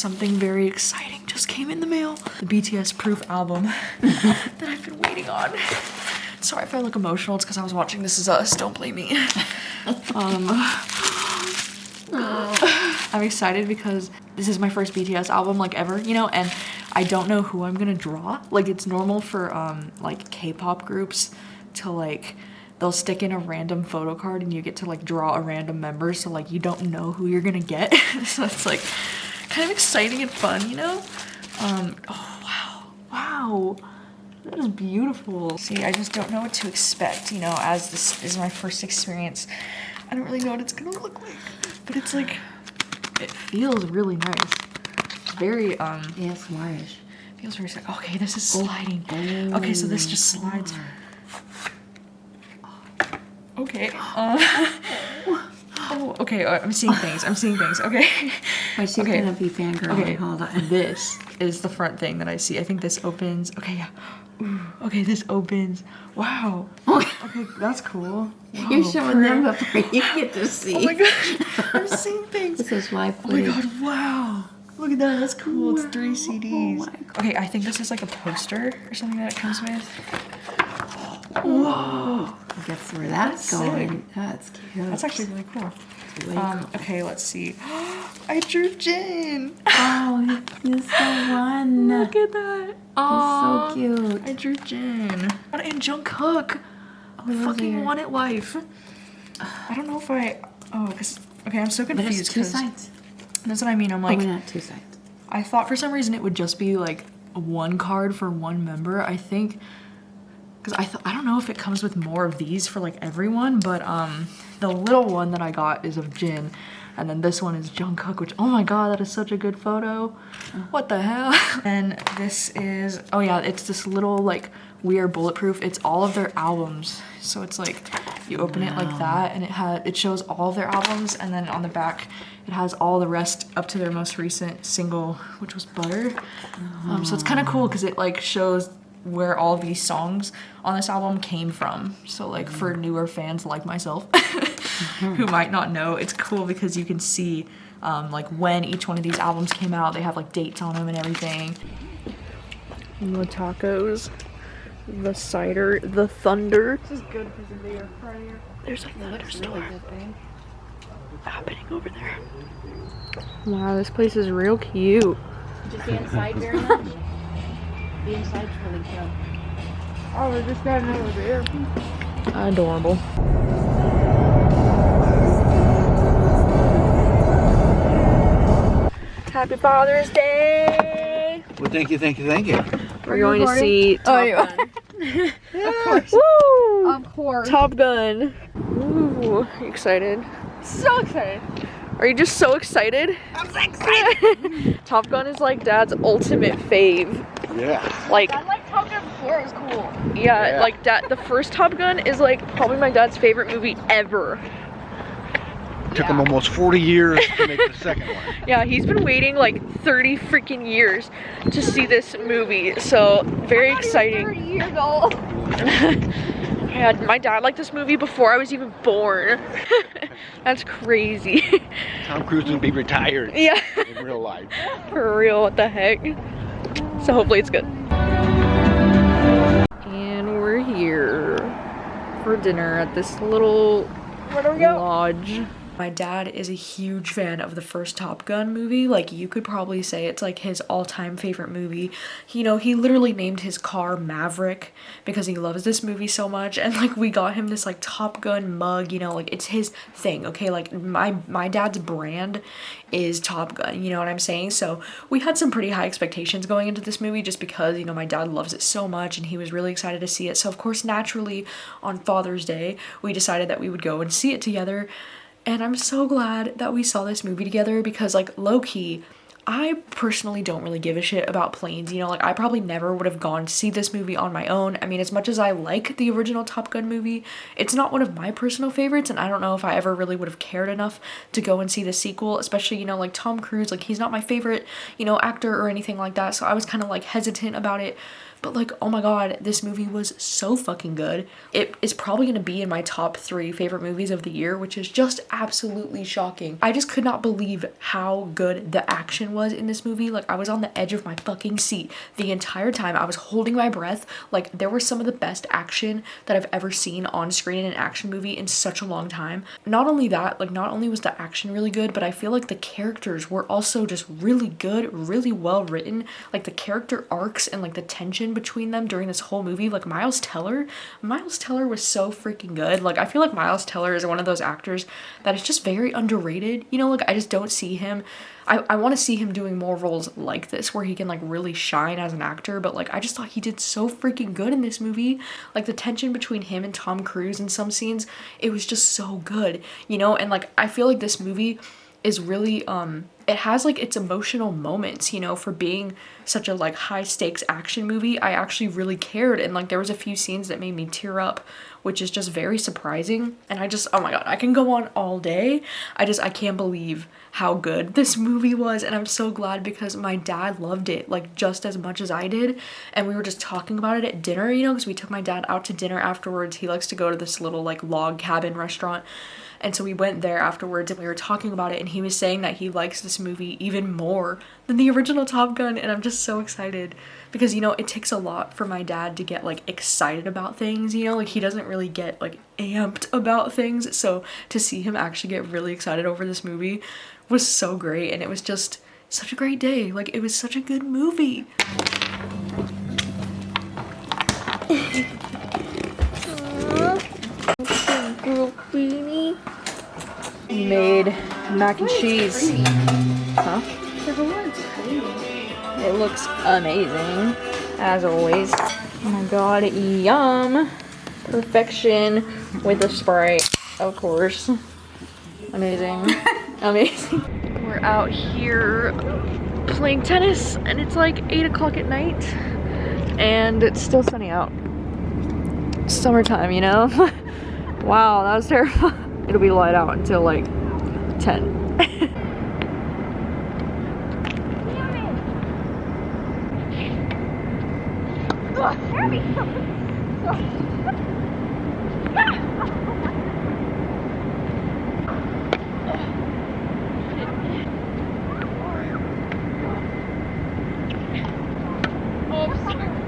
something very exciting just came in the mail. The BTS Proof album that I've been waiting on. Sorry if I look emotional, it's because I was watching This Is Us, don't blame me. I'm excited because this is my first BTS album like ever, you know, and I don't know who I'm gonna draw. Like it's normal for like K-pop groups to like, they'll stick in a random photo card and you get to like draw a random member, so like you don't know who you're gonna get. So it's like kind of exciting and fun, you know? Oh wow, that is beautiful. See, I just don't know what to expect, you know, as this is my first experience. I don't really know what it's gonna look like, but it's like, it feels really nice. Very ASMR-ish. Feels very sick. Okay, this is sliding. Okay, so this just slides. Okay. Oh, okay. I'm seeing things. Okay. Wait, she's gonna be fangirling. Okay. Hold on. This is the front thing that I see. I think this opens. Okay, yeah. Ooh, okay, this opens. Wow. Okay, that's cool. Wow, You're showing them before you get to see. Oh my gosh, I'm seeing things. This is why. Oh my god, wow. Look at that, that's cool. It's 3 CDs. Oh my god. Okay, I think this is like a poster or something that it comes with. Whoa. Guess where that's going. Sick. That's cute. That's actually really cool. Way cool. Okay, let's see. I drew Jin. Oh, he's the one. Look at that. Oh, so cute. I drew Jin. And Jungkook. Oh, Fucking want it life. I don't know if okay, I'm so But confused. it's two sides. That's what I mean. I'm like, not two sides. I thought for some reason it would just be like one card for one member. I think, because I don't know if it comes with more of these for like everyone, but the little one that I got is of Jin, and then this one is Jungkook, which, oh my god, that is such a good photo. What the hell? And this is, oh yeah, it's this little like We Are Bulletproof. It's all of their albums. So it's like you open it like that, and it shows all of their albums, and then on the back it has all the rest up to their most recent single, which was Butter. So it's kind of cool because it like shows where all these songs on this album came from. So like for newer fans like myself who might not know, it's cool because you can see like when each one of these albums came out. They have like dates on them and everything. And the tacos, the cider, the thunder. This is good because of the air fryer. There's a thunderstorm really happening over there. Wow, this place is real cute. Did you see inside very much? The inside's really cute. Oh, we're just standing over there. Adorable. Happy Father's Day! Well, thank you. We're going to see Top Gun. Of course. Woo! Of course. Top Gun. Ooh, you excited? So excited. Are you just so excited? I'm so excited. Top Gun is like Dad's ultimate fave. Yeah. Like, I like Top Gun before, it was cool. yeah, like the first Top Gun is like probably my dad's favorite movie ever. Took him almost 40 years to make the second one. Yeah, he's been waiting like 30 freaking years to see this movie, so very exciting. 30 years old. Yeah, my dad liked this movie before I was even born. That's crazy. Tom Cruise would be retired. Yeah. In real life. For real, what the heck? So hopefully it's good. And we're here for dinner at this little lodge. My dad is a huge fan of the first Top Gun movie. Like, you could probably say it's like his all-time favorite movie. You know, he literally named his car Maverick because he loves this movie so much. And like, we got him this like Top Gun mug, you know, like it's his thing, okay? Like my dad's brand is Top Gun, you know what I'm saying? So we had some pretty high expectations going into this movie just because, you know, my dad loves it so much and he was really excited to see it. So of course, naturally, on Father's Day, we decided that we would go and see it together. And I'm so glad that we saw this movie together because, like, low-key, I personally don't really give a shit about planes, you know, like, I probably never would have gone to see this movie on my own. I mean, as much as I like the original Top Gun movie, it's not one of my personal favorites, and I don't know if I ever really would have cared enough to go and see the sequel, especially, you know, like, Tom Cruise, like, he's not my favorite, you know, actor or anything like that, so I was kind of, like, hesitant about it. But like, oh my god, this movie was so fucking good. It is probably gonna be in my top 3 favorite movies of the year, which is just absolutely shocking. I just could not believe how good the action action was in this movie. Like, I was on the edge of my fucking seat the entire time. I was holding my breath. Like, there was some of the best action that I've ever seen on screen in an action movie in such a long time. Not only that, like, not only was the action really good, but I feel like the characters were also just really good, really well written. Like, the character arcs and like the tension between them during this whole movie. Like, Miles Teller was so freaking good. Like, I feel like Miles Teller is one of those actors that is just very underrated, you know. Like, I just don't see him. I want to see him doing more roles like this where he can like really shine as an actor, but like I just thought he did so freaking good in this movie. Like, the tension between him and Tom Cruise in some scenes, it was just so good, you know. And like, I feel like this movie is really it has like its emotional moments, you know, for being such a like high stakes action movie. I actually really cared, and like there was a few scenes that made me tear up, which is just very surprising. And I just, oh my god, I can go on all day. I can't believe how good this movie was, and I'm so glad because my dad loved it like just as much as I did, and we were just talking about it at dinner, you know, because we took my dad out to dinner afterwards. He likes to go to this little like log cabin restaurant, and so we went there afterwards and we were talking about it, and he was saying that he likes this movie even more than the original Top Gun, and I'm just so excited because, you know, it takes a lot for my dad to get like excited about things, you know, like he doesn't really get like amped about things, so to see him actually get really excited over this movie was so great, and it was just such a great day. Like, it was such a good movie. Made mac and cheese. Huh? It looks amazing, as always. Oh my god, yum. Perfection with the Sprite, of course. Amazing. Amazing. We're out here playing tennis, and it's like 8 o'clock at night, and it's still sunny out. Summertime, you know? Wow, that was terrible. It'll be light out until like 10.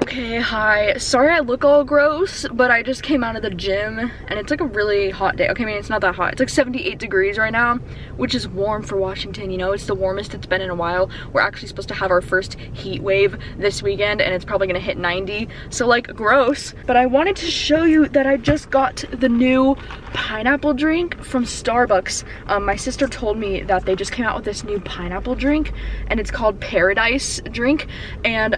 Okay, hi. Sorry I look all gross, but I just came out of the gym and it's like a really hot day. Okay, I mean, it's not that hot. It's like 78 degrees right now, which is warm for Washington, you know? It's the warmest it's been in a while. We're actually supposed to have our first heat wave this weekend, and it's probably gonna hit 90. So like, gross. But I wanted to show you that I just got the new pineapple drink from Starbucks. My sister told me that they just came out with this new pineapple drink, and it's called Paradise drink. And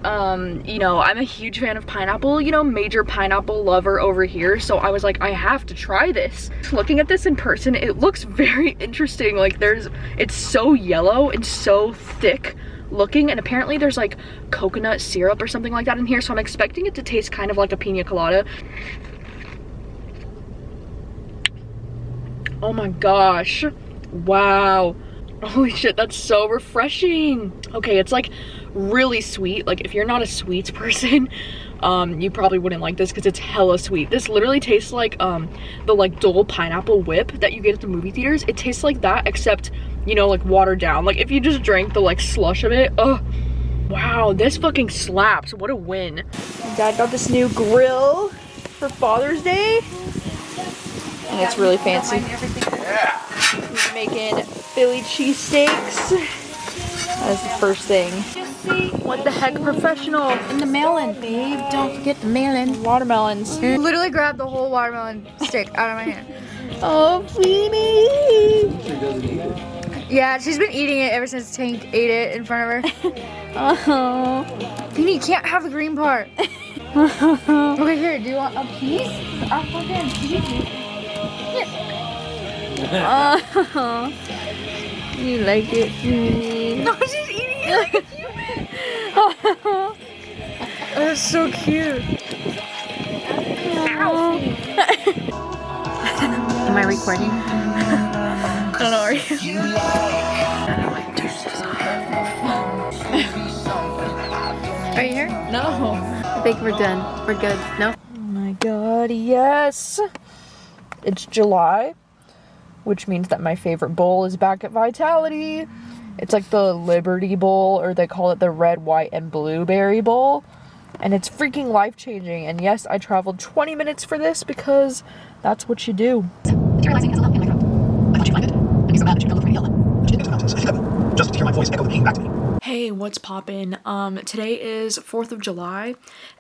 you know, I'm a huge fan of pineapple, you know, major pineapple lover over here, so I was like, I have to try this. Looking at this in person, it looks very interesting. Like, it's so yellow and so thick looking, and apparently there's like coconut syrup or something like that in here, so I'm expecting it to taste kind of like a pina colada. Oh my gosh, wow, holy shit, that's so refreshing. Okay, it's like really sweet. Like, if you're not a sweets person, you probably wouldn't like this because it's hella sweet. This literally tastes like the like Dole pineapple whip that you get at the movie theaters. It tastes like that, except, you know, like watered down. Like, if you just drank the like slush of it. Oh wow, this fucking slaps. What a win. Dad got this new grill for Father's Day, and it's really fancy. He's making Philly cheesesteaks. That is the first thing. What the heck, professional? In the melon, babe. Don't forget the melon. Watermelons. Literally grabbed the whole watermelon stick out of my hand. Oh, Phoebe. Yeah, she's been eating it ever since Tank ate it in front of her. Oh. Phoebe, you can't have the green part. Okay, here, do you want a piece? I'll fucking piece. Here. Oh. You like it? No, she's eating it like a human. That's so cute. Am I recording? I don't know, are you? Are you here? No. I think we're done. We're good. No? Oh my god, yes. It's July, which means that my favorite bowl is back at Vitality. It's like the Liberty Bowl, or they call it the red, white, and blueberry bowl. And it's freaking life-changing. And yes, I traveled 20 minutes for this because that's what you do. Materializing as a lump in my throat. I thought you'd find it. I'd be so mad that you'd come look for me all night. But you didn't into the mountains. Just to hear my voice echo the pain back to me. Hey, what's poppin'? Today is 4th of July,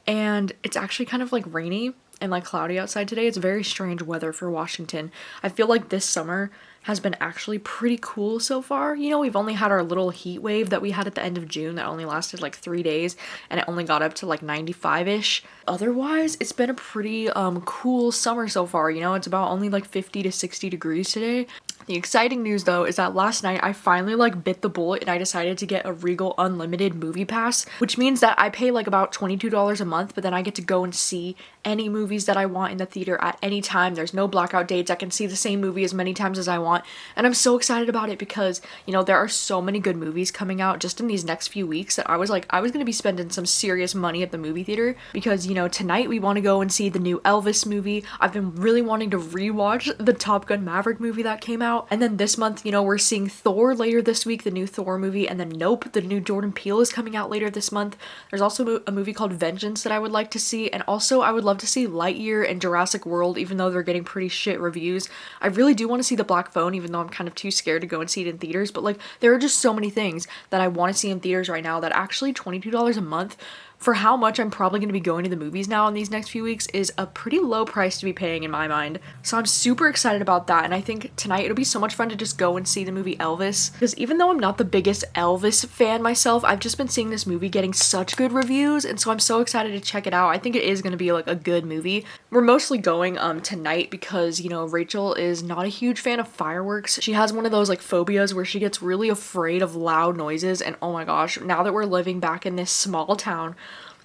and it's actually kind of like rainy and like cloudy outside today. It's very strange weather for Washington. I feel like this summer has been actually pretty cool so far. You know, we've only had our little heat wave that we had at the end of June that only lasted like 3 days, and it only got up to like 95-ish. Otherwise, it's been a pretty cool summer so far. You know, it's about only like 50 to 60 degrees today. The exciting news though is that last night I finally like bit the bullet and I decided to get a Regal Unlimited movie pass, which means that I pay like about $22 a month, but then I get to go and see any movies that I want in the theater at any time. There's no blackout dates. I can see the same movie as many times as I want, and I'm so excited about it because, you know, there are so many good movies coming out just in these next few weeks that I was gonna be spending some serious money at the movie theater because, you know, tonight we want to go and see the new Elvis movie. I've been really wanting to rewatch the Top Gun Maverick movie that came out. And then this month, you know, we're seeing Thor later this week, the new Thor movie, and then Nope, the new Jordan Peele is coming out later this month. There's also a movie called Vengeance that I would like to see, and also I would love to see Lightyear and Jurassic World, even though they're getting pretty shit reviews. I really do want to see The Black Phone, even though I'm kind of too scared to go and see it in theaters, but like, there are just so many things that I want to see in theaters right now that actually $22 a month for how much I'm probably going to be going to the movies now in these next few weeks is a pretty low price to be paying in my mind. So I'm super excited about that, and I think tonight it'll be so much fun to just go and see the movie Elvis, because even though I'm not the biggest Elvis fan myself, I've just been seeing this movie getting such good reviews, and so I'm so excited to check it out. I think it is going to be like a good movie. We're mostly going tonight because, you know, Rachel is not a huge fan of fireworks. She has one of those like phobias where she gets really afraid of loud noises, and oh my gosh, now that we're living back in this small town,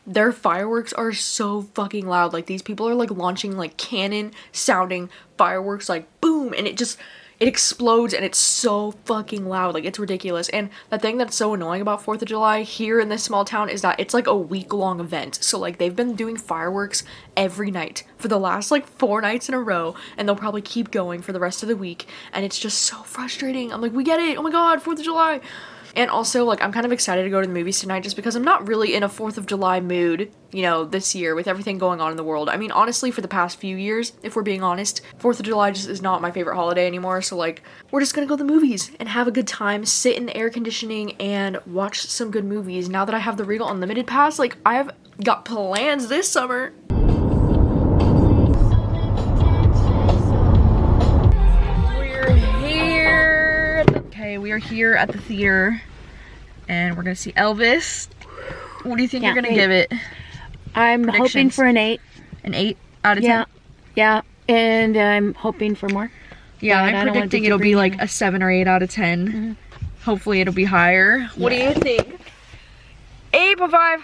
their fireworks are so fucking loud. Like, these people are like launching like Canon sounding fireworks, like boom, and it explodes, and it's so fucking loud. Like, it's ridiculous. And the thing that's so annoying about 4th of July here in this small town is that it's like a week-long event. So like, they've been doing fireworks every night for the last like 4 nights in a row, and they'll probably keep going for the rest of the week, and it's just so frustrating. I'm like, we get it, oh my god, 4th of July. And also, like, I'm kind of excited to go to the movies tonight just because I'm not really in a 4th of July mood, you know, this year with everything going on in the world. I mean, honestly, for the past few years, if we're being honest, 4th of July just is not my favorite holiday anymore. So, like, we're just gonna go to the movies and have a good time, sit in the air conditioning, and watch some good movies. Now that I have the Regal Unlimited pass, like, I've got plans this summer. We are here at the theater, and we're gonna see Elvis. What do you think you're gonna give it? I'm hoping for an 8. An 8 out of 10? Yeah, and I'm hoping for more. Yeah, I'm predicting it'll be like a 7 or 8 out of 10. Mm-hmm. Hopefully it'll be higher. What do you think? 8.5.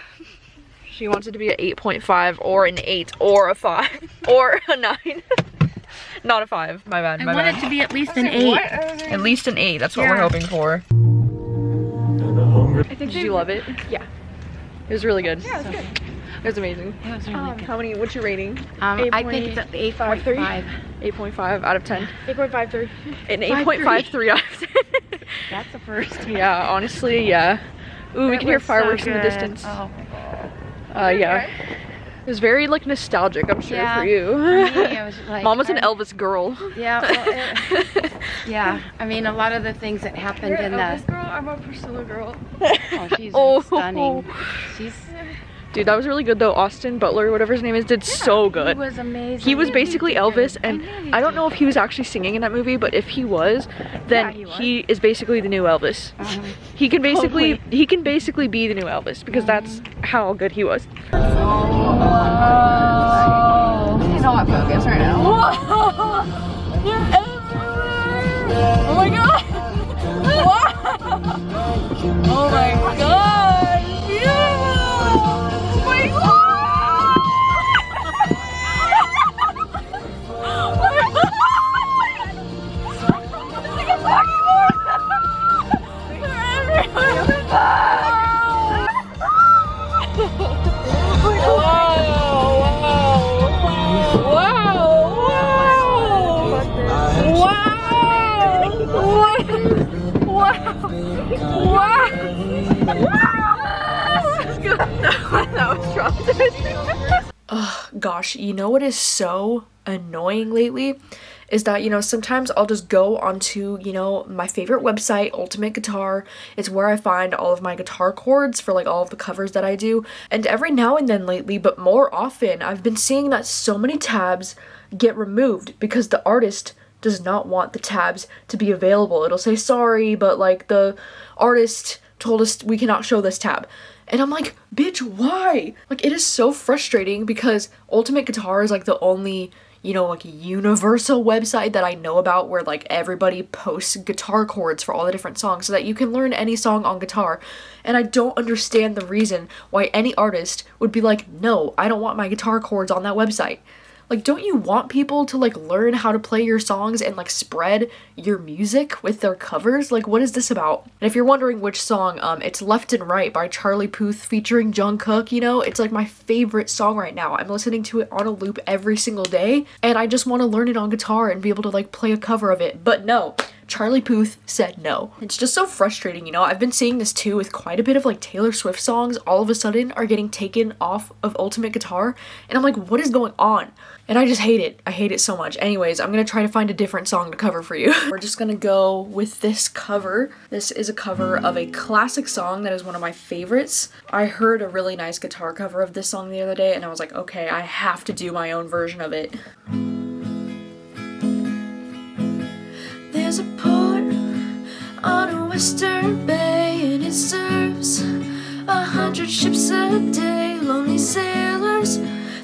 She wants it to be an 8.5 or an 8 or a 5 or a 9. Not a 5, my bad, my bad. I want it to be at least an 8. At least an 8, that's what we're hoping for. Did you love it? Yeah. It was really good. Yeah, it was good. It was amazing. It was really good. What's your rating? I think it's an 8.5. 8.5 out of 10. 8.53. An 8.53 out of 10. That's the first. Yeah, honestly, yeah. Ooh, we can hear fireworks in the distance. Oh my god. Yeah. It was very like nostalgic, I'm sure, for you. For me, I was like, Mom was an Elvis girl. Yeah, well, yeah. I mean, a lot of the things that happened in the Elvis girl, I'm a Priscilla girl. Oh, she's stunning. She's. Dude, that was really good though. Austin Butler, whatever his name is, did so good. He was amazing. He was basically Elvis, and I don't know if he was actually singing in that movie, but if he was, then he is basically the new Elvis. He can basically be the new Elvis because that's how good he was. He's not focused right now. Whoa! You're everywhere! Oh my god! Wow! Oh my god! Beautiful! Wait, Wow! traumatized. Ugh, gosh, you know what is so annoying lately? Is that, you know, sometimes I'll just go onto, you know, my favorite website, Ultimate Guitar. It's where I find all of my guitar chords for like all of the covers that I do. And every now and then lately, but more often, I've been seeing that so many tabs get removed because the artist does not want the tabs to be available. It'll say sorry, but like the artist told us we cannot show this tab. And I'm like, bitch, why? Like, it is so frustrating because Ultimate Guitar is like the only, you know, like universal website that I know about where like everybody posts guitar chords for all the different songs so that you can learn any song on guitar. And I don't understand the reason why any artist would be like, no, I don't want my guitar chords on that website. Like, don't you want people to like learn how to play your songs and like spread your music with their covers? Like, what is this about? And if you're wondering which song, it's Left and Right by Charlie Puth featuring Jungkook, you know, it's like my favorite song right now. I'm listening to it on a loop every single day and I just want to learn it on guitar and be able to like play a cover of it. But no, Charlie Puth said no. It's just so frustrating, you know? I've been seeing this too with quite a bit of like Taylor Swift songs all of a sudden are getting taken off of Ultimate Guitar and I'm like, what is going on? And I just hate it. I hate it so much. Anyways, I'm gonna try to find a different song to cover for you. We're just gonna go with this cover. This is a cover of a classic song that is one of my favorites. I heard a really nice guitar cover of this song the other day and I was like, okay, I have to do my own version of it. There's a port on a western bay and it serves 100 ships a day. Lonely sailors,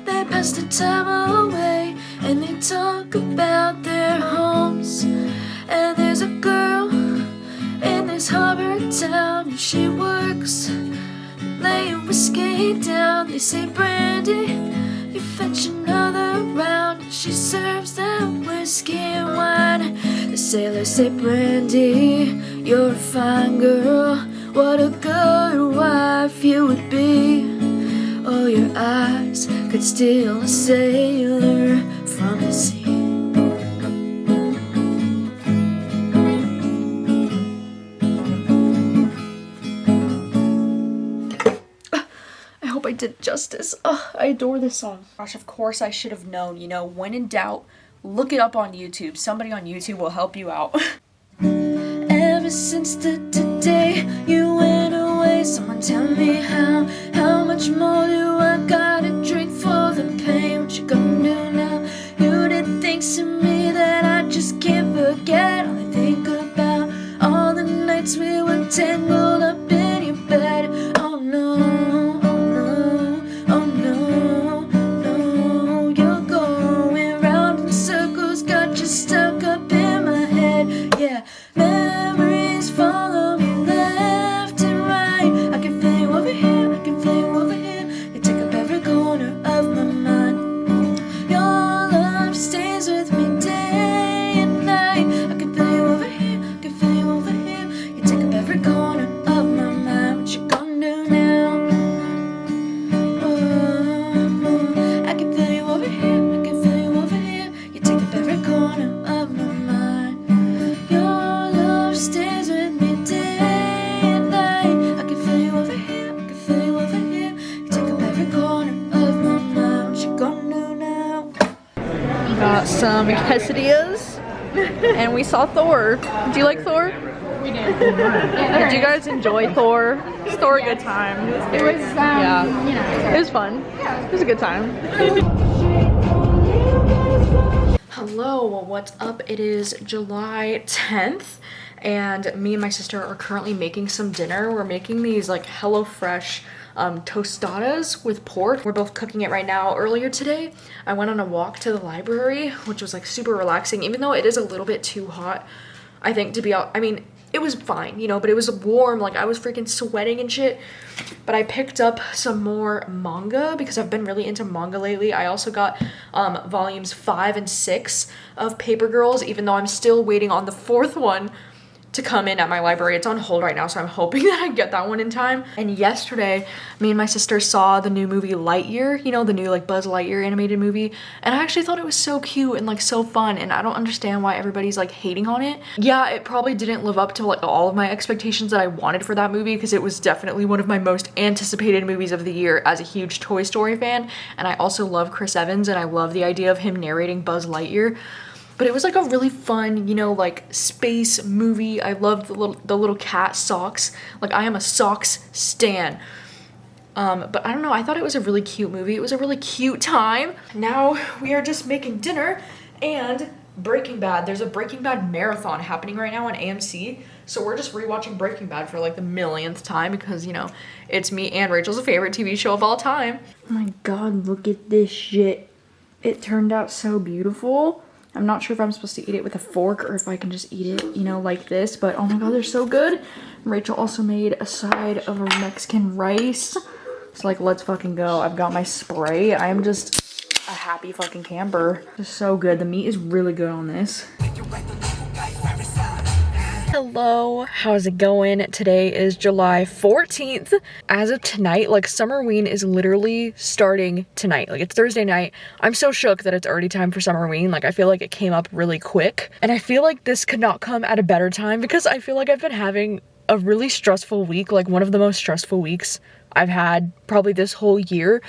they pass the time away and they talk about their homes. And there's a girl in this harbor town and she works laying whiskey down. They say, Brandy, you fetch another round. And she serves them whiskey and wine. The sailors say, Brandy, you're a fine girl. What a good wife you would be. Oh, your eyes could steal a sailor from the sea. I hope I did justice. I adore this song. Gosh, of course I should have known, you know, when in doubt, look it up on YouTube. Somebody on YouTube will help you out. Ever since the day you went away, someone tell me how much more do I gotta drink for the pain? What you gonna do now? You did things to me that I just can't forget. All I think about all the nights we were tangled up in your bed. Oh no, oh no, oh no, no. You're going round in circles, got you stuck up in my head. Yeah, memories follow me left and right. I can feel you over here, I can feel you over here. You take up every corner of my mind. Your love stays with me day and night. I can feel you over here, I can feel you over here. You take up every corner of my mind. What you gonna do now? Oh, I can feel you over here, I can feel you over here. You take up every corner of my mind. Your love stays with me day and night. I can feel you over here, I can feel you over here. You take up every corner of my mind. What you gonna do now? Got some quesadillas and we saw Thor. Do you like Thor? We did. Did you guys enjoy Thor? Is Thor a good time? It was, Yeah. you know. It was fun. It was a good time. Hello, what's up? It is July 10th and me and my sister are currently making some dinner. We're making these like HelloFresh tostadas with pork. We're both cooking it right now. Earlier today, I went on a walk to the library, which was like super relaxing, even though it is a little bit too hot, I think, to be out. I mean, it was fine, you know, but it was warm. Like, I was freaking sweating and shit. But I picked up some more manga because I've been really into manga lately. I also got volumes 5 and 6 of Paper Girls, even though I'm still waiting on the 4th one to come in at my library. It's on hold right now, so I'm hoping that I get that one in time. And yesterday, me and my sister saw the new movie Lightyear, you know, the new like Buzz Lightyear animated movie, and I actually thought it was so cute and like so fun, and I don't understand why everybody's like hating on it. Yeah, it probably didn't live up to like all of my expectations that I wanted for that movie, because it was definitely one of my most anticipated movies of the year as a huge Toy Story fan, and I also love Chris Evans, and I love the idea of him narrating Buzz Lightyear. But it was like a really fun, you know, like space movie. I loved the little cat Socks. Like, I am a Socks stan. But I don't know, I thought it was a really cute movie. It was a really cute time. Now we are just making dinner and Breaking Bad. There's a Breaking Bad marathon happening right now on AMC. So we're just rewatching Breaking Bad for like the millionth time because, you know, it's me and Rachel's favorite TV show of all time. Oh my god, look at this shit. It turned out so beautiful. I'm not sure if I'm supposed to eat it with a fork or if I can just eat it, you know, like this. But oh my god, they're so good. Rachel also made a side of a Mexican rice. So like, let's fucking go. I've got my spray. I am just a happy fucking camper. It's so good. The meat is really good on this. Hello, how's it going? Today is July 14th. As of tonight, like Summerween is literally starting tonight. Like it's Thursday night. I'm so shook that it's already time for Summerween. Like I feel like it came up really quick. And I feel like this could not come at a better time because I feel like I've been having a really stressful week, like one of the most stressful weeks I've had probably this whole year.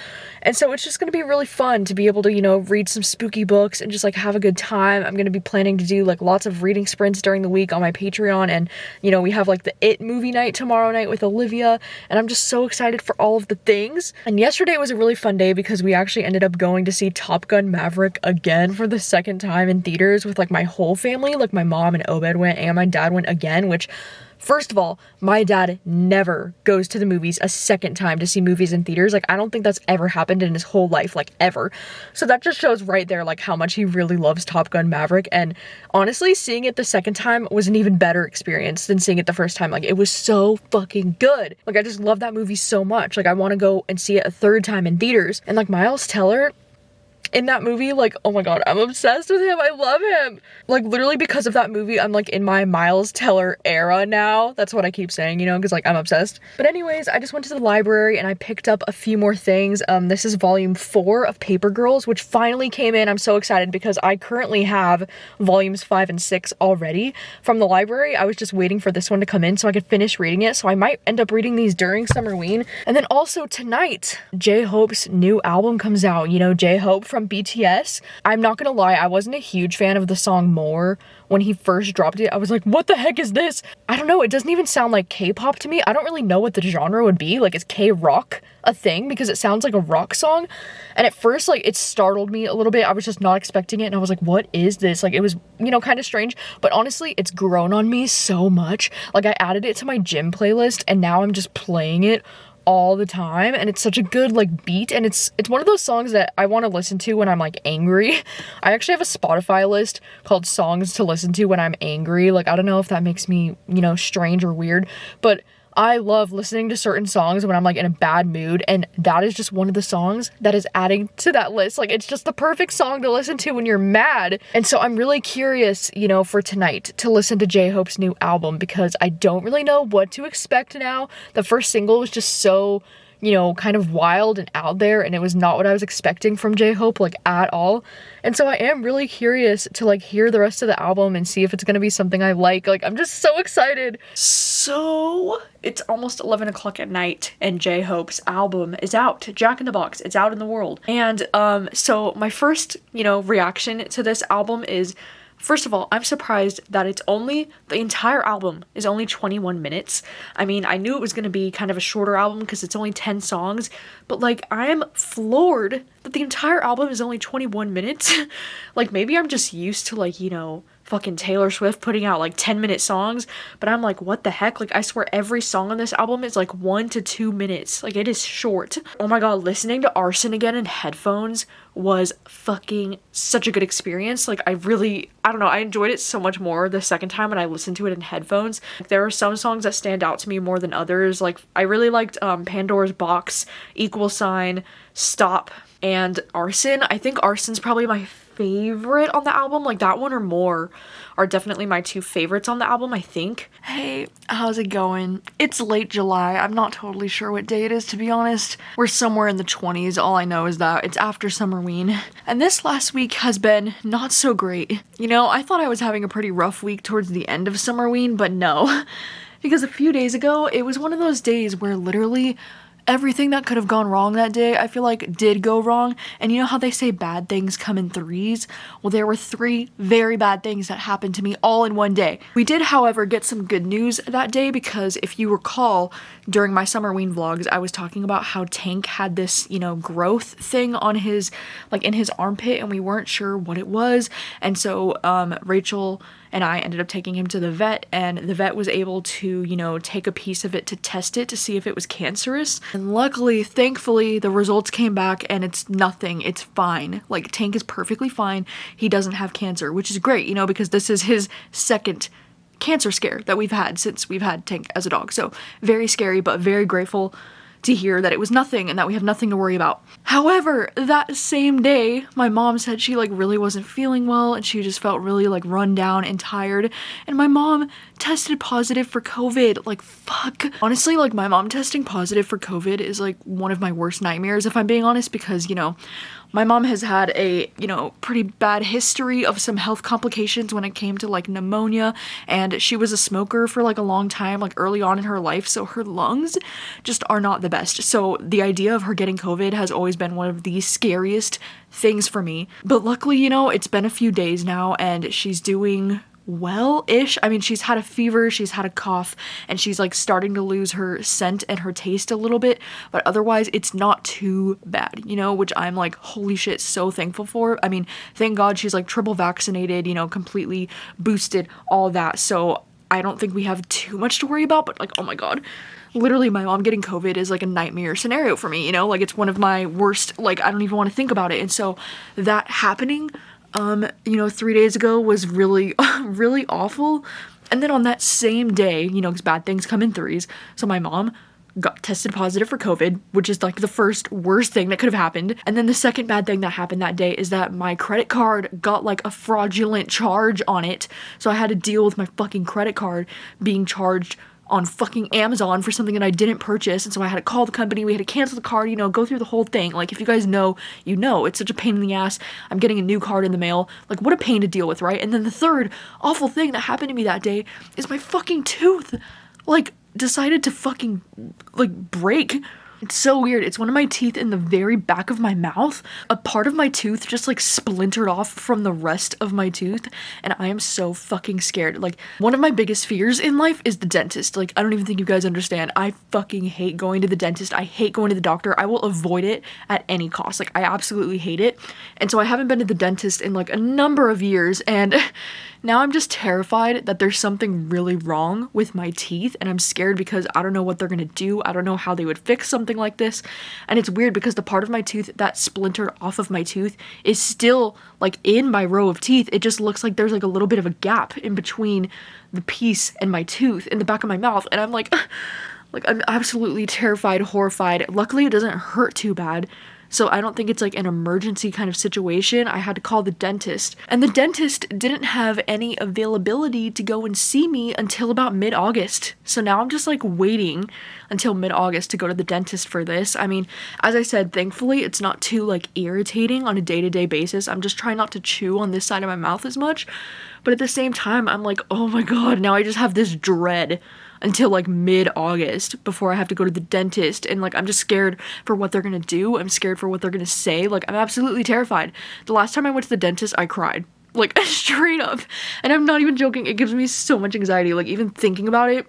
And so it's just gonna be really fun to be able to, you know, read some spooky books and just like have a good time. I'm gonna be planning to do like lots of reading sprints during the week on my Patreon, and you know, we have like the It movie night tomorrow night with Olivia, and I'm just so excited for all of the things. And yesterday was a really fun day because we actually ended up going to see Top Gun Maverick again for the second time in theaters with like my whole family. Like my mom and Obed went and my dad went again, which first of all, my dad never goes to the movies a second time to see movies in theaters. Like, I don't think that's ever happened in his whole life, like, ever. So that just shows right there, like, how much he really loves Top Gun Maverick. And honestly, seeing it the second time was an even better experience than seeing it the first time. Like, it was so fucking good. Like, I just love that movie so much. Like, I want to go and see it a third time in theaters. And, like, Miles Teller in that movie, like, oh my god, I'm obsessed with him. I love him. Like, literally because of that movie, I'm like in my Miles Teller era now. That's what I keep saying, you know, because like I'm obsessed. But anyways, I just went to the library and I picked up a few more things. This is volume 4 of Paper Girls, which finally came in. I'm so excited because I currently have volumes 5 and 6 already from the library. I was just waiting for this one to come in so I could finish reading it. So I might end up reading these during Summerween. And then also tonight, J-Hope's new album comes out. You know, J-Hope from BTS. I'm not gonna lie, I wasn't a huge fan of the song More when he first dropped it. I was like, what the heck is this? I don't know, it doesn't even sound like K-pop to me. I don't really know what the genre would be. Like, is K-rock a thing? Because it sounds like a rock song. And at first, like, it startled me a little bit. I was just not expecting it, and I was like, what is this? Like, it was, you know, kind of strange. But honestly, it's grown on me so much. Like, I added it to my gym playlist, and now I'm just playing it all the time, and it's such a good like beat, and it's one of those songs that I want to listen to when I'm like angry. I actually have a Spotify list called songs to listen to when I'm angry. Like, I don't know if that makes me, you know, strange or weird, but I love listening to certain songs when I'm like in a bad mood, and that is just one of the songs that is adding to that list. Like, it's just the perfect song to listen to when you're mad. And so I'm really curious, you know, for tonight to listen to J-Hope's new album because I don't really know what to expect now. The first single was just so, you know, kind of wild and out there, and it was not what I was expecting from J-Hope, like, at all. And so I am really curious to like hear the rest of the album and see if it's gonna be something I like. Like, I'm just so excited. So it's almost 11 o'clock at night and J-Hope's album is out. Jack in the Box, it's out in the world. And so my first, you know, reaction to this album is, first of all, I'm surprised that the entire album is only 21 minutes. I mean, I knew it was going to be kind of a shorter album because it's only 10 songs, but like, I'm floored that the entire album is only 21 minutes. Like, maybe I'm just used to like, you know, fucking Taylor Swift putting out like 10-minute songs, but I'm like, what the heck? Like, I swear every song on this album is like 1 to 2 minutes. Like, it is short. Oh my god, listening to Arson again in headphones was fucking such a good experience. Like, I don't know, I enjoyed it so much more the second time when I listened to it in headphones. Like, there are some songs that stand out to me more than others. Like, I really liked Pandora's Box, Equal Sign, Stop and Arson. I think Arson's probably my favorite on the album. Like that one or More are definitely my two favorites on the album, I think. Hey, how's it going? It's late July. I'm not totally sure what day it is, to be honest. We're somewhere in the 20s. All I know is that it's after Summerween. And this last week has been not so great. You know, I thought I was having a pretty rough week towards the end of Summerween, but no. Because a few days ago, it was one of those days where literally everything that could have gone wrong that day, I feel like did go wrong. And you know how they say bad things come in threes? Well, there were 3 very bad things that happened to me all in one day. We did, however, get some good news that day because if you recall, during my Summerween vlogs, I was talking about how Tank had this, you know, growth thing on his, like in his armpit, and we weren't sure what it was. And so Rachel and I ended up taking him to the vet, and the vet was able to, you know, take a piece of it to test it to see if it was cancerous. And luckily, thankfully, the results came back and it's nothing. It's fine. Like, Tank is perfectly fine. He doesn't have cancer, which is great, you know, because this is his second cancer scare that we've had since we've had Tank as a dog. So very scary, but very grateful to hear that it was nothing and that we have nothing to worry about. However, that same day, my mom said she like really wasn't feeling well and she just felt really like run down and tired. And my mom tested positive for COVID. Like, fuck. Honestly, like my mom testing positive for COVID is like one of my worst nightmares, if I'm being honest, because, you know, my mom has had a, you know, pretty bad history of some health complications when it came to like pneumonia, and she was a smoker for like a long time, like early on in her life, so her lungs just are not the best. So the idea of her getting COVID has always been one of the scariest things for me. But luckily, you know, it's been a few days now and she's doing well-ish. I mean, she's had a fever, she's had a cough, and she's like starting to lose her scent and her taste a little bit, but otherwise it's not too bad, you know, which I'm like, holy shit, so thankful for. I mean, thank God she's like triple vaccinated, you know, completely boosted, all that, so I don't think we have too much to worry about. But like, oh my God, literally my mom getting COVID is like a nightmare scenario for me, you know, like it's one of my worst, like I don't even want to think about it. And so that happening you know, 3 days ago was really, really awful. And then on that same day, you know, because bad things come in threes, so my mom got tested positive for COVID, which is like the first worst thing that could have happened. And then the second bad thing that happened that day is that my credit card got like a fraudulent charge on it. So I had to deal with my fucking credit card being charged on fucking Amazon for something that I didn't purchase, and so I had to call the company, we had to cancel the card, you know, go through the whole thing. Like, if you guys know, you know, it's such a pain in the ass. I'm getting a new card in the mail, like, what a pain to deal with, right? And then the third awful thing that happened to me that day is my fucking tooth, like, decided to fucking, like, break. It's so weird. It's one of my teeth in the very back of my mouth. A part of my tooth just like splintered off from the rest of my tooth, and I am so fucking scared. Like, one of my biggest fears in life is the dentist. Like, I don't even think you guys understand. I fucking hate going to the dentist. I hate going to the doctor. I will avoid it at any cost. Like, I absolutely hate it. And so I haven't been to the dentist in like a number of years, and now I'm just terrified that there's something really wrong with my teeth, and I'm scared because I don't know what they're gonna do. I don't know how they would fix something like this. And it's weird because the part of my tooth that splintered off of my tooth is still like in my row of teeth. It just looks like there's like a little bit of a gap in between the piece and my tooth in the back of my mouth, and I'm like I'm absolutely terrified, horrified. Luckily it doesn't hurt too bad, so I don't think it's like an emergency kind of situation. I had to call the dentist, and the dentist didn't have any availability to go and see me until about mid-August. So now I'm just like waiting until mid-August to go to the dentist for this. I mean, as I said, thankfully it's not too like irritating on a day-to-day basis. I'm just trying not to chew on this side of my mouth as much, but at the same time I'm like, oh my God, now I just have this dread until like mid-August before I have to go to the dentist, and like I'm just scared for what they're gonna do. I'm scared for what they're gonna say. Like, I'm absolutely terrified. The last time I went to the dentist, I cried, like straight up, and I'm not even joking. It gives me so much anxiety, like even thinking about it.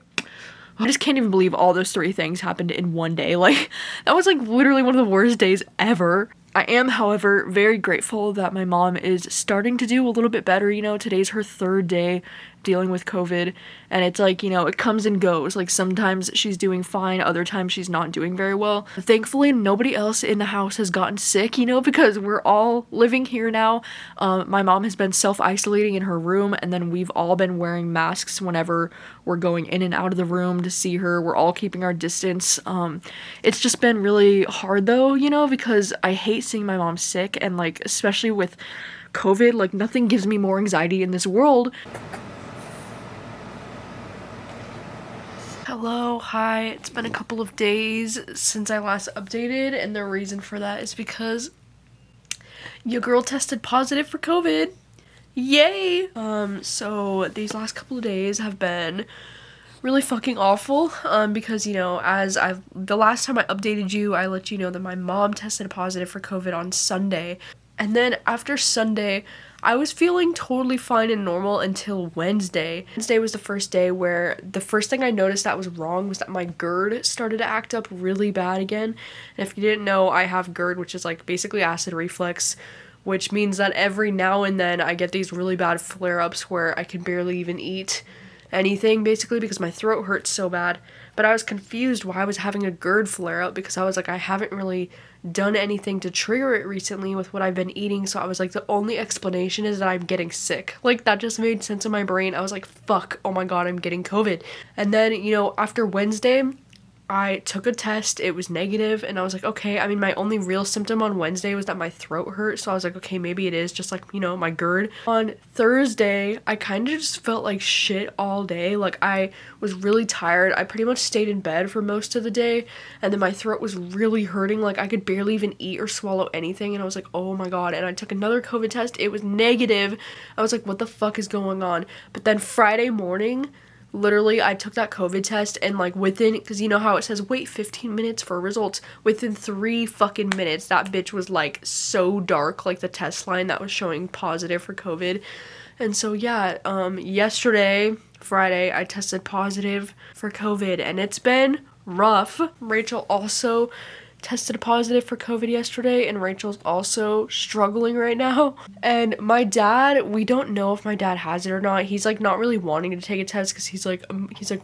I just can't even believe all those 3 things happened in one day. Like, that was like literally one of the worst days ever. I am, however, very grateful that my mom is starting to do a little bit better. You know, today's her 3rd day dealing with COVID, and it's like, you know, it comes and goes. Like sometimes she's doing fine, other times she's not doing very well. Thankfully, nobody else in the house has gotten sick, you know, because we're all living here now. My mom has been self-isolating in her room, and then we've all been wearing masks whenever we're going in and out of the room to see her. We're all keeping our distance. It's just been really hard though, you know, because I hate seeing my mom sick, and like especially with COVID, like nothing gives me more anxiety in this world. Hello, hi, it's been a couple of days since I last updated, and the reason for that is because your girl tested positive for COVID. Yay! So these last couple of days have been really fucking awful, because, you know, the last time I updated you, I let you know that my mom tested positive for COVID on Sunday. And then after Sunday, I was feeling totally fine and normal until Wednesday. Wednesday was the first day where the first thing I noticed that was wrong was that my GERD started to act up really bad again. And if you didn't know, I have GERD, which is like basically acid reflux, which means that every now and then I get these really bad flare-ups where I can barely even eat anything, basically, because my throat hurts so bad. But I was confused why I was having a GERD flare-up, because I was like, I haven't really done anything to trigger it recently with what I've been eating, so I was like, the only explanation is that I'm getting sick. Like, that just made sense in my brain. I was like, fuck, oh my god, I'm getting COVID. And then, you know, after Wednesday, I took a test, it was negative, and I was like, okay, I mean, my only real symptom on Wednesday was that my throat hurt, so I was like, okay, maybe it is just like, you know, my GERD. On Thursday, I kind of just felt like shit all day. Like, I was really tired. I pretty much stayed in bed for most of the day, and then my throat was really hurting. Like, I could barely even eat or swallow anything, and I was like, oh my god. And I took another COVID test, it was negative. I was like, what the fuck is going on? But then Friday morning, literally, I took that COVID test, and like within, because you know how it says wait 15 minutes for results, within 3 fucking minutes, that bitch was like so dark, like the test line that was showing positive for COVID. And so yeah, yesterday, Friday, I tested positive for COVID, and it's been rough. Rachel also tested positive for COVID yesterday, and Rachel's also struggling right now. And my dad, we don't know if my dad has it or not. He's like not really wanting to take a test because he's like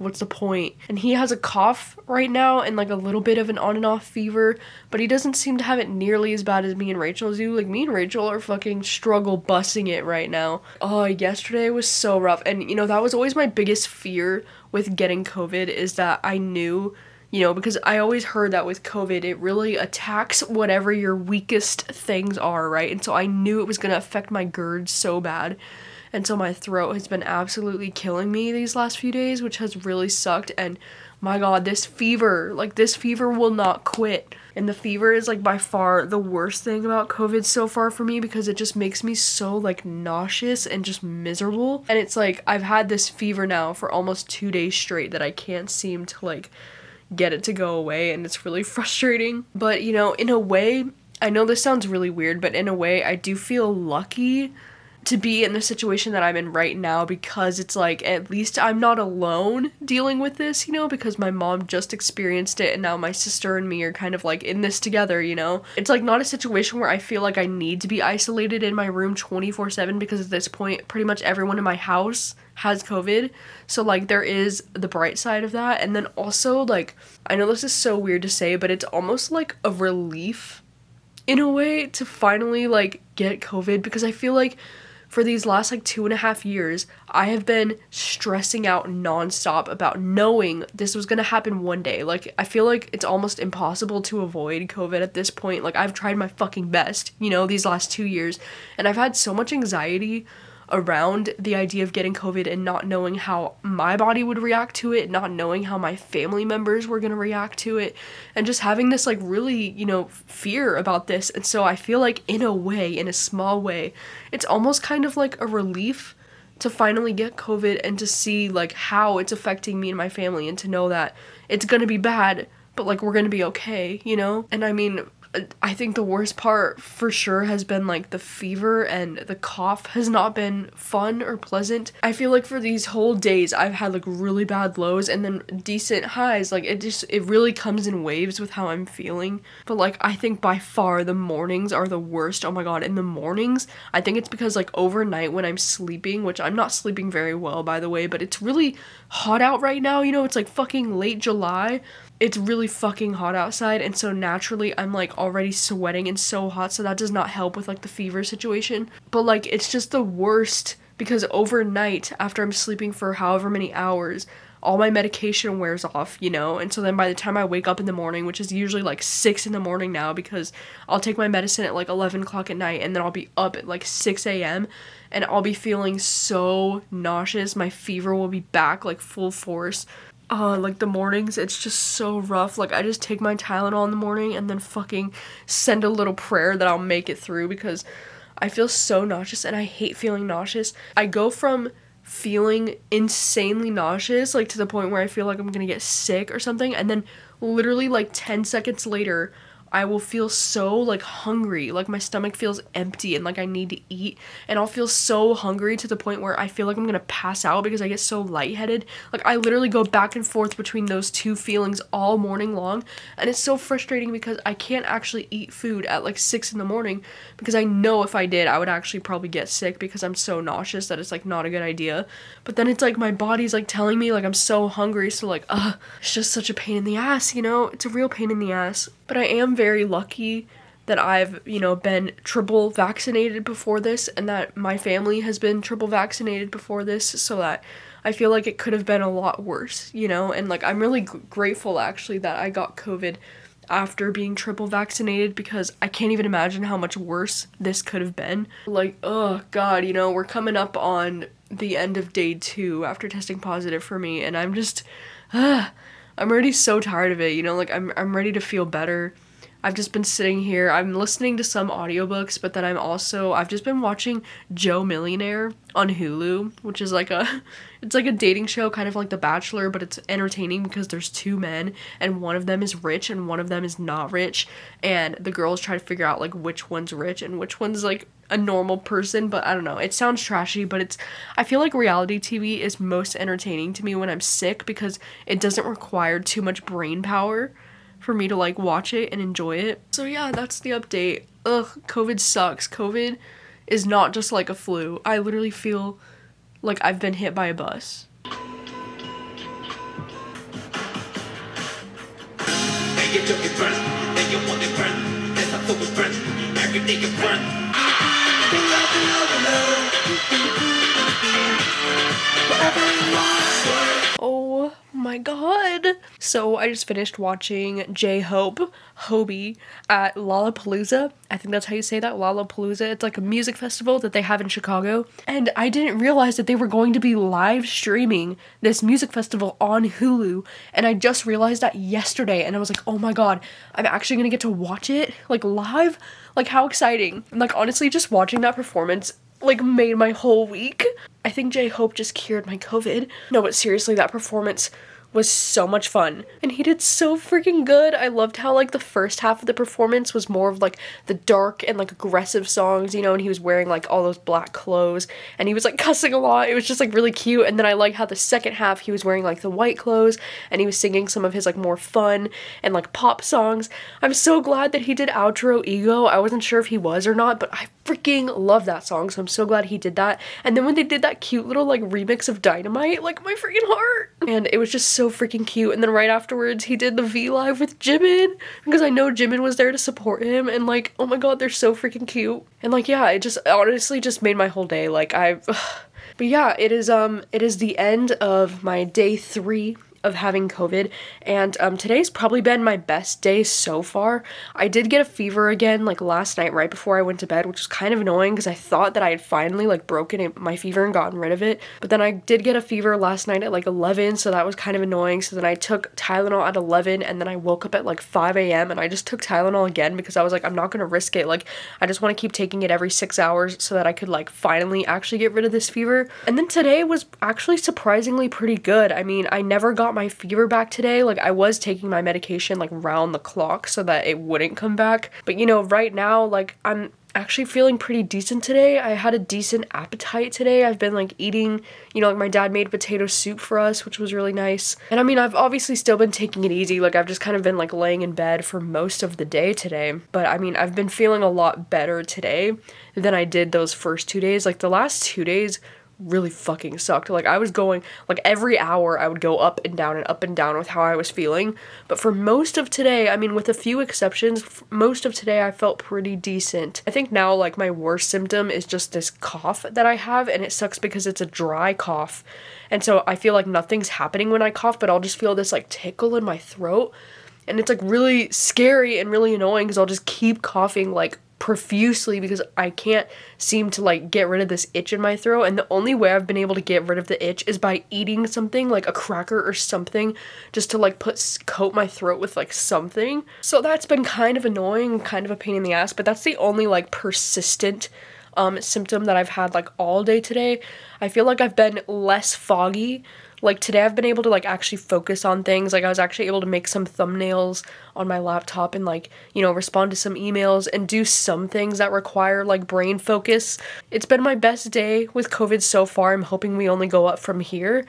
what's the point? And he has a cough right now and like a little bit of an on and off fever, but he doesn't seem to have it nearly as bad as me and Rachel do. Like, me and Rachel are fucking struggle busing it right now. Oh, yesterday was so rough. And you know, that was always my biggest fear with getting COVID, is that I knew, you know, because I always heard that with COVID, it really attacks whatever your weakest things are, right? And so I knew it was going to affect my GERD so bad. And so my throat has been absolutely killing me these last few days, which has really sucked. And my god, this fever will not quit. And the fever is like by far the worst thing about COVID so far for me, because it just makes me so like nauseous and just miserable. And it's like, I've had this fever now for almost 2 days straight that I can't seem to like get it to go away, and it's really frustrating. But you know, in a way, I know this sounds really weird, but in a way I do feel lucky to be in the situation that I'm in right now, because it's like, at least I'm not alone dealing with this, you know, because my mom just experienced it, and now my sister and me are kind of like in this together, you know. It's like not a situation where I feel like I need to be isolated in my room 24/7, because at this point pretty much everyone in my house has COVID. So like, there is the bright side of that. And then also, like, I know this is so weird to say, but it's almost like a relief in a way to finally like get COVID, because I feel like for these last like 2.5 years, I have been stressing out nonstop about knowing this was gonna happen one day. Like, I feel like it's almost impossible to avoid COVID at this point. Like, I've tried my fucking best, you know, these last 2 years, and I've had so much anxiety around the idea of getting COVID and not knowing how my body would react to it, not knowing how my family members were gonna react to it, and just having this like really, you know, fear about this. And so I feel like in a way, in a small way, it's almost kind of like a relief to finally get COVID and to see like how it's affecting me and my family, and to know that it's gonna be bad, but like we're gonna be okay, you know? And I mean, I think the worst part for sure has been like the fever, and the cough has not been fun or pleasant. I feel like for these whole days I've had like really bad lows and then decent highs. Like it really comes in waves with how I'm feeling. But like I think by far the mornings are the worst. Oh my god, in the mornings, I think it's because like overnight when I'm sleeping, which I'm not sleeping very well by the way, but it's really hot out right now, you know, it's like fucking late July. It's really fucking hot outside, and so naturally I'm like already sweating and so hot, so that does not help with like the fever situation. But like it's just the worst because overnight after I'm sleeping for however many hours, all my medication wears off, you know, and so then by the time I wake up in the morning, which is usually like 6 in the morning now because I'll take my medicine at like 11 o'clock at night, and then I'll be up at like 6 a.m. and I'll be feeling so nauseous. My fever will be back like full force. Like the mornings, it's just so rough. Like I just take my Tylenol in the morning and then fucking send a little prayer that I'll make it through because I feel so nauseous and I hate feeling nauseous. I go from feeling insanely nauseous, like to the point where I feel like I'm gonna get sick or something, and then literally like 10 seconds later, I will feel so like hungry, like my stomach feels empty and like I need to eat, and I'll feel so hungry to the point where I feel like I'm gonna pass out because I get so lightheaded. Like I literally go back and forth between those two feelings all morning long, and it's so frustrating because I can't actually eat food at like 6 in the morning because I know if I did I would actually probably get sick because I'm so nauseous that it's like not a good idea. But then it's like my body's like telling me like I'm so hungry, so like it's just such a pain in the ass, you know? It's a real pain in the ass. But I am very lucky that I've, you know, been triple vaccinated before this, and that my family has been triple vaccinated before this, so that I feel like it could have been a lot worse, you know? And like I'm really grateful actually that I got COVID after being triple vaccinated because I can't even imagine how much worse this could have been. Like, oh god, you know, we're coming up on the end of day 2 after testing positive for me, and I'm just I'm already so tired of it, you know, like I'm ready to feel better. I've just been sitting here, I'm listening to some audiobooks, but then I've just been watching Joe Millionaire on Hulu, which is like it's like a dating show, kind of like The Bachelor, but it's entertaining because there's 2 men, and one of them is rich and one of them is not rich, and the girls try to figure out like which one's rich and which one's like a normal person. But I don't know, it sounds trashy, but I feel like reality TV is most entertaining to me when I'm sick because it doesn't require too much brain power for me to like watch it and enjoy it. So yeah, that's the update. Ugh, COVID sucks. COVID is not just like a flu. I literally feel like I've been hit by a bus. And you took it first, and you want it burn. That's how focus burn. Everything you burn. Oh my god. So I just finished watching J-Hope, Hobie, at Lollapalooza. I think that's how you say that, Lollapalooza. It's like a music festival that they have in Chicago. And I didn't realize that they were going to be live streaming this music festival on Hulu. And I just realized that yesterday, and I was like, oh my god, I'm actually gonna get to watch it, like, live? Like, how exciting. And like, honestly, just watching that performance like made my whole week. I think J-Hope just cured my COVID. No, but seriously, that performance was so much fun, and he did so freaking good. I loved how like the first half of the performance was more of like the dark and like aggressive songs, you know, and he was wearing like all those black clothes and he was like cussing a lot. It was just like really cute. And then I like how the second half he was wearing like the white clothes and he was singing some of his like more fun and like pop songs. I'm so glad that he did Outro Ego. I wasn't sure if he was or not, but I freaking love that song, so I'm so glad he did that. And then when they did that cute little like remix of Dynamite, like my freaking heart, and it was just so freaking cute. And then right afterwards he did the V Live with Jimin, because I know Jimin was there to support him, and like, oh my god, they're so freaking cute. And like, yeah, it just honestly just made my whole day. Like but yeah, it is the end of my day 3 of having COVID, and today's probably been my best day so far. I did get a fever again like last night right before I went to bed, which was kind of annoying because I thought that I had finally like broken my fever and gotten rid of it, but then I did get a fever last night at like 11, so that was kind of annoying. So then I took Tylenol at 11, and then I woke up at like 5 a.m. and I just took Tylenol again because I was like, I'm not gonna risk it. Like, I just want to keep taking it every 6 hours so that I could like finally actually get rid of this fever. And then today was actually surprisingly pretty good. I mean, I never got got my fever back today. Like, I was taking my medication like round the clock so that it wouldn't come back. But you know, right now, like, I'm actually feeling pretty decent today. I had a decent appetite today. I've been like eating, you know, like my dad made potato soup for us, which was really nice. And I mean, I've obviously still been taking it easy. Like, I've just kind of been like laying in bed for most of the day today. But I mean, I've been feeling a lot better today than I did those first 2 days. Like, the last 2 days really fucking sucked. Like, I was going, like, every hour I would go up and down with how I was feeling. But for most of today, I mean, with a few exceptions, most of today I felt pretty decent. I think now, like, my worst symptom is just this cough that I have, and it sucks because it's a dry cough. And so I feel like nothing's happening when I cough, but I'll just feel this, like, tickle in my throat. And it's, like, really scary and really annoying because I'll just keep coughing, like, profusely because I can't seem to like get rid of this itch in my throat, and the only way I've been able to get rid of the itch is by eating something like a cracker or something just to like coat my throat with like something. So that's been kind of annoying, kind of a pain in the ass, but that's the only like persistent symptom that I've had like all day today. I feel like I've been less foggy. Like, today I've been able to, like, actually focus on things. Like, I was actually able to make some thumbnails on my laptop and, like, you know, respond to some emails and do some things that require, like, brain focus. It's been my best day with COVID so far. I'm hoping we only go up from here.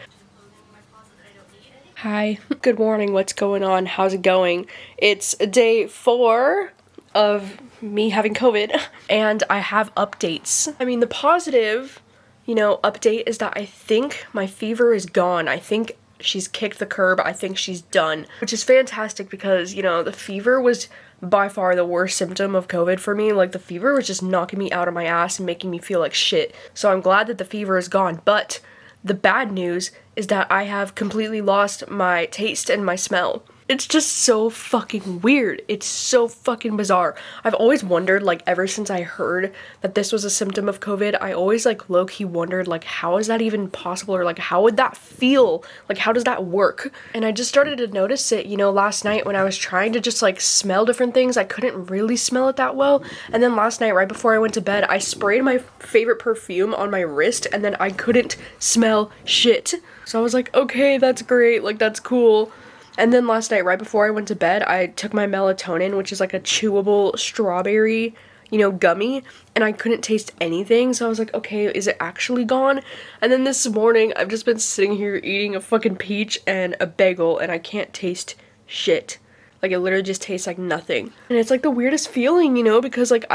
Hi. Good morning. What's going on? How's it going? It's day 4 of me having COVID, and I have updates. I mean, the positive, you know, update is that I think my fever is gone. I think she's kicked the curb. I think she's done, which is fantastic because, you know, the fever was by far the worst symptom of COVID for me. Like, the fever was just knocking me out of my ass and making me feel like shit. So I'm glad that the fever is gone, but the bad news is that I have completely lost my taste and my smell. It's just so fucking weird. It's so fucking bizarre. I've always wondered, like, ever since I heard that this was a symptom of COVID, I always, like, low-key wondered, like, how is that even possible? Or, like, how would that feel? Like, how does that work? And I just started to notice it, you know, last night when I was trying to just, like, smell different things. I couldn't really smell it that well. And then last night, right before I went to bed, I sprayed my favorite perfume on my wrist, and then I couldn't smell shit. So I was like, okay, that's great. Like, that's cool. And then last night, right before I went to bed, I took my melatonin, which is like a chewable strawberry, you know, gummy, and I couldn't taste anything. So I was like, okay, is it actually gone? And then this morning, I've just been sitting here eating a fucking peach and a bagel, and I can't taste shit. Like, it literally just tastes like nothing. And it's like the weirdest feeling, you know, because like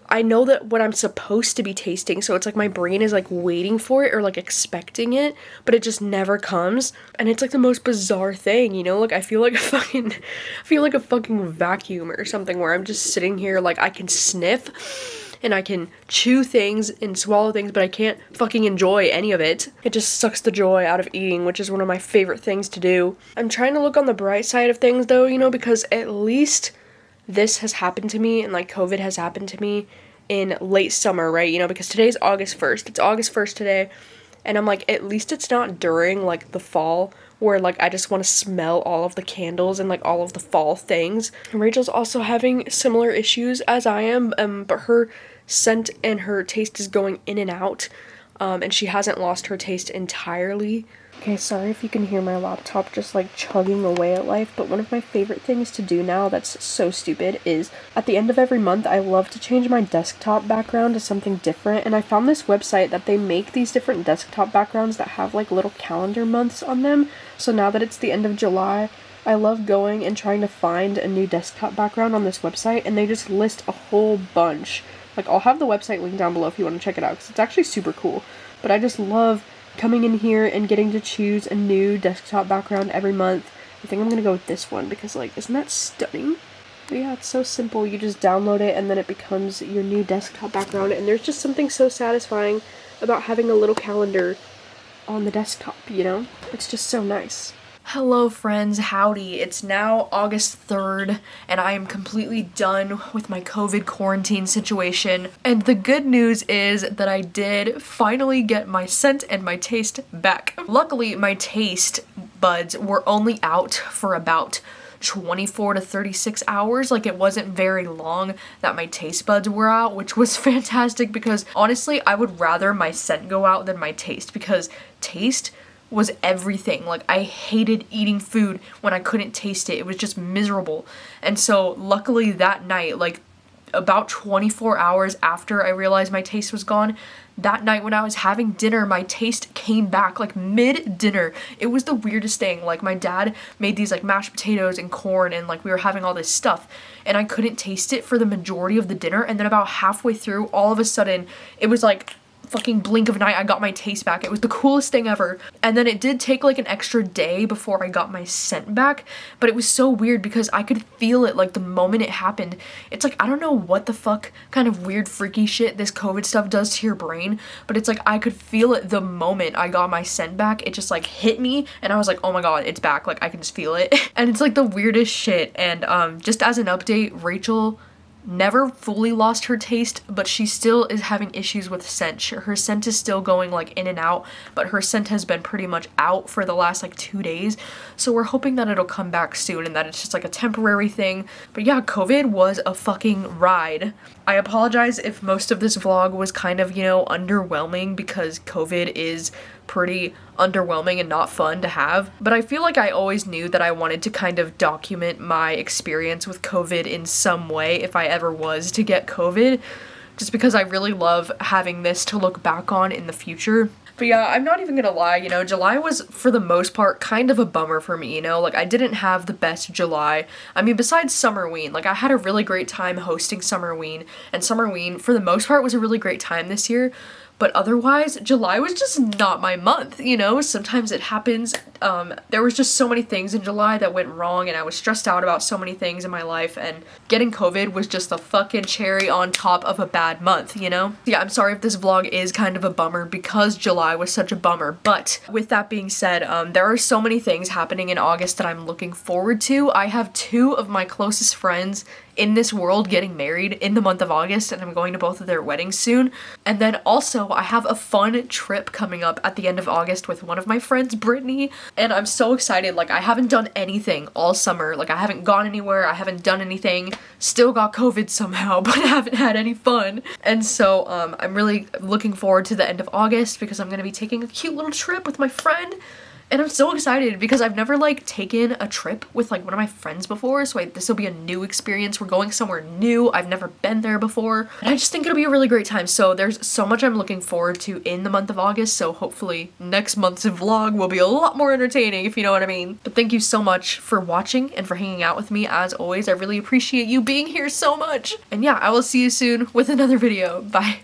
I know that what I'm supposed to be tasting, so it's like my brain is like waiting for it or like expecting it, but it just never comes. And it's like the most bizarre thing, you know? Like, I feel like a fucking vacuum or something where I'm just sitting here, like, I can sniff and I can chew things and swallow things, but I can't fucking enjoy any of it. It just sucks the joy out of eating, which is one of my favorite things to do. I'm trying to look on the bright side of things though, you know, because at least this has happened to me and like COVID has happened to me in late summer, right? You know, because today's August 1st. It's August 1st today. And I'm like, at least it's not during like the fall where like I just want to smell all of the candles and like all of the fall things. And Rachel's also having similar issues as I am, but her scent and her taste is going in and out. And she hasn't lost her taste entirely. Okay, sorry if you can hear my laptop just like chugging away at life, but one of my favorite things to do now that's so stupid is at the end of every month I love to change my desktop background to something different, and I found this website that they make these different desktop backgrounds that have like little calendar months on them. So now that it's the end of July, I love going and trying to find a new desktop background on this website, and they just list a whole bunch. Like, I'll have the website link down below if you want to check it out, because it's actually super cool. But I just love coming in here and getting to choose a new desktop background every month. I think I'm gonna go with this one because, like, isn't that stunning? But yeah, it's so simple. You just download it and then it becomes your new desktop background, and there's just something so satisfying about having a little calendar on the desktop, you know? It's just so nice. Hello friends, howdy. It's now August 3rd and I am completely done with my COVID quarantine situation. And the good news is that I did finally get my scent and my taste back. Luckily, my taste buds were only out for about 24 to 36 hours. Like, it wasn't very long that my taste buds were out, which was fantastic because honestly, I would rather my scent go out than my taste, because taste was everything. Like, I hated eating food when I couldn't taste it. It was just miserable. And so luckily that night, like about 24 hours after I realized my taste was gone, that night when I was having dinner, my taste came back, like mid-dinner. It was the weirdest thing. Like, my dad made these like mashed potatoes and corn, and like we were having all this stuff, and I couldn't taste it for the majority of the dinner, and then about halfway through, all of a sudden, it was like fucking blink of an eye, I got my taste back. It was the coolest thing ever. And then it did take like an extra day before I got my scent back, but it was so weird because I could feel it like the moment it happened. It's like, I don't know what the fuck kind of weird freaky shit this COVID stuff does to your brain, but it's like I could feel it the moment I got my scent back. It just like hit me and I was like, oh my god, it's back. Like, I can just feel it. And it's like the weirdest shit. And just as an update, Rachel never fully lost her taste, but she still is having issues with scent. Her scent is still going like in and out, but her scent has been pretty much out for the last like 2 days. So we're hoping that it'll come back soon and that it's just like a temporary thing. But yeah, COVID was a fucking ride. I apologize if most of this vlog was kind of, you know, underwhelming, because COVID is pretty underwhelming and not fun to have. But I feel like I always knew that I wanted to kind of document my experience with COVID in some way if I ever was to get COVID, just because I really love having this to look back on in the future. But yeah, I'm not even gonna lie, you know, July was, for the most part, kind of a bummer for me, you know? Like, I didn't have the best July. I mean, besides Summerween, like, I had a really great time hosting Summerween, and Summerween, for the most part, was a really great time this year. But otherwise, July was just not my month, you know? Sometimes it happens. There was just so many things in July that went wrong, and I was stressed out about so many things in my life, and getting COVID was just the fucking cherry on top of a bad month, you know? Yeah, I'm sorry if this vlog is kind of a bummer because July was such a bummer, but with that being said, there are so many things happening in August that I'm looking forward to. I have 2 of my closest friends in this world getting married in the month of August, and I'm going to both of their weddings soon. And then also I have a fun trip coming up at the end of August with one of my friends, Brittany, and I'm so excited. Like, I haven't done anything all summer. Like, I haven't gone anywhere, I haven't done anything, still got COVID somehow, but I haven't had any fun. And so I'm really looking forward to the end of August because I'm gonna be taking a cute little trip with my friend. And I'm so excited because I've never like taken a trip with like one of my friends before, so this will be a new experience. We're going somewhere new. I've never been there before, and I just think it'll be a really great time. So there's so much I'm looking forward to in the month of August, so hopefully next month's vlog will be a lot more entertaining, if you know what I mean. But thank you so much for watching and for hanging out with me as always. I really appreciate you being here so much. And yeah, I will see you soon with another video. Bye.